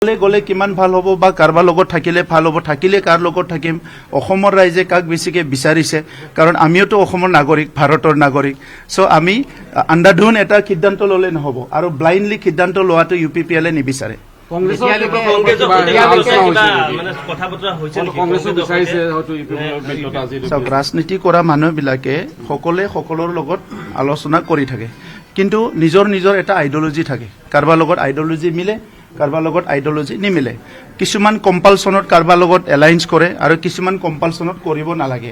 গলে কিমান ভাল হ'ব বা কাৰোবাৰ লগত থাকিলে ভাল হ'ব, থাকিলে কাৰ লগত থাকিম, অসমৰ ৰাইজে কাক বেছিকৈ বিচাৰিছে, কাৰণ আমিওতো অসমৰ নাগৰিক, ভাৰতৰ নাগৰিক। চ' আমি আন্ধাধুন এটা সিদ্ধান্ত ল'লে নহ'ব, আৰু ব্লাইণ্ডলি সিদ্ধান্ত লোৱাটো UPPL নিবিচাৰে। ৰাজনীতি কৰা মানুহবিলাকে সকলোৱে সকলোৰ লগত আলোচনা কৰি থাকে, কিন্তু নিজৰ নিজৰ এটা আইডিঅলজি থাকে। কাৰোবাৰ লগত আইডিঅলজি মিলে, কাৰোবাৰ লগত আইডিঅলজি নিমিলে। কিছুমান কম্পালচনত কাৰোবাৰ লগত এলায়েন্স কৰে আৰু কিছুমান কম্পালচনত কৰিব নালাগে।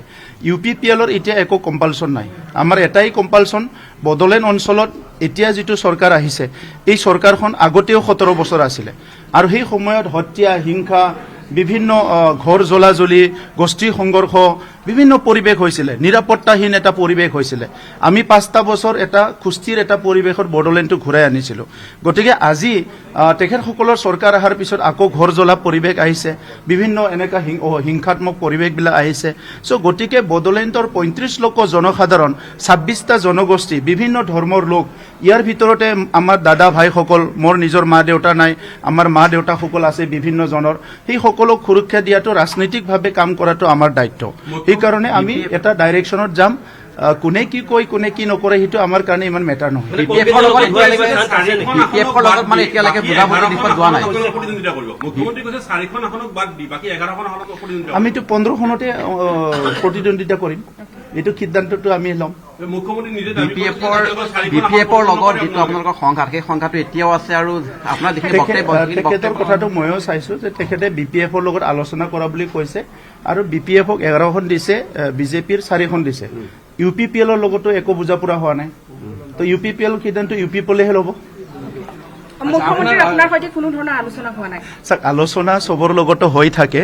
UPPLৰ এতিয়া একো কম্পালচন নাই। আমাৰ এটাই কম্পালচন, বড়োলেণ্ড অঞ্চলত এতিয়া যিটো চৰকাৰ আহিছে, এই চৰকাৰখন আগতেও 17 বছৰ আছিলে, আৰু সেই সময়ত হত্যা, হিংসা, বিভিন্ন ঘৰ জ্বলাজ্বলি, গোষ্ঠী সংঘৰ্ষ, বিভিন্ন পৰিৱেশ হৈছিলে, নিৰাপত্তাহীন এটা পৰিৱেশ হৈছিলে। আমি 5টা বছৰ এটা সুস্থিৰ এটা পৰিৱেশত বড়োলেণ্ডটো ঘূৰাই আনিছিলোঁ। গতিকে আজি তেখেতসকলৰ চৰকাৰ অহাৰ পিছত আকৌ ঘৰ জ্বলা পৰিৱেশ আহিছে, বিভিন্ন এনেকুৱা হিংসাত্মক পৰিৱেশবিলাক আহিছে। চ' গতিকে বড়োলেণ্ডৰ 35 লাখ জনসাধাৰণ, 26টা জনগোষ্ঠী, বিভিন্ন ধৰ্মৰ লোক, ইয়াৰ ভিতৰতে আমাৰ দাদা ভাইসকল, মোৰ নিজৰ মা দেউতা নাই, আমাৰ মা দেউতাসকল আছে বিভিন্ন জনৰ, সেই সকলক সুৰক্ষা দিয়াটো, ৰাজনৈতিকভাৱে কাম কৰাটো আমাৰ দায়িত্ব। সেইকাৰণে আমি এটা ডাইৰেকশ্যনত যাম। কোনে কি কয়, কোনে কি নকৰে, সেইটো আমাৰ কাৰণে ইমান মেটাৰ নহয়। আমিতো 15খনতে প্ৰতিদ্বন্দ্বিতা কৰিম, এইটো সিদ্ধান্তটো আমি ল'ম। BPFৰ লগত যিটো আপোনালোকৰ সংঘাত, সেই সংঘাতটো এতিয়াও আছে, আৰু আপোনাৰ তেখেতৰ কথাটো ময়ো চাইছো যে তেখেতে BPFৰ লগত আলোচনা কৰা বুলি কৈছে, আৰু BPFক 11খন দিছে, BJPৰ 4খন দিছে। UPPLৰ লগতো একো বুজা পৰা হোৱা নাই। তো UPPL সিদ্ধান্ত UPPLহে ল'ব। আলোচনা চবৰ লগতো হৈ থাকে,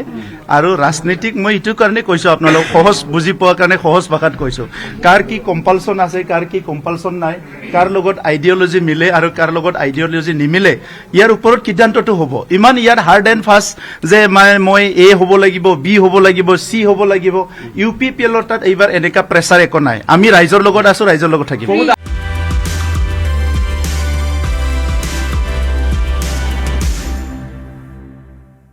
আৰু ৰাজনীতিক মই এইটো কাৰণে কৈছো, আপোনালোক সহজ বুজি পোৱাৰ কাৰণে সহজ ভাষাত কৈছো। কাৰ কি কম্পালচন আছে, কাৰ কি কম্পালচন নাই, কাৰ লগত আইডিঅলজি মিলে আৰু কাৰ লগত আইডিঅলজি নিমিলে, ইয়াৰ ওপৰত সিদ্ধান্তটো হ'ব। ইমান ইয়াত হাৰ্ড এণ্ড ফাষ্ট যে মই A হ'ব লাগিব, B হ'ব লাগিব, C হ'ব লাগিব, UPPLৰ তাত এইবাৰ এনেকা প্ৰেছাৰ একো নাই। আমি ৰাইজৰ লগত আছো, ৰাইজৰ লগত থাকিম।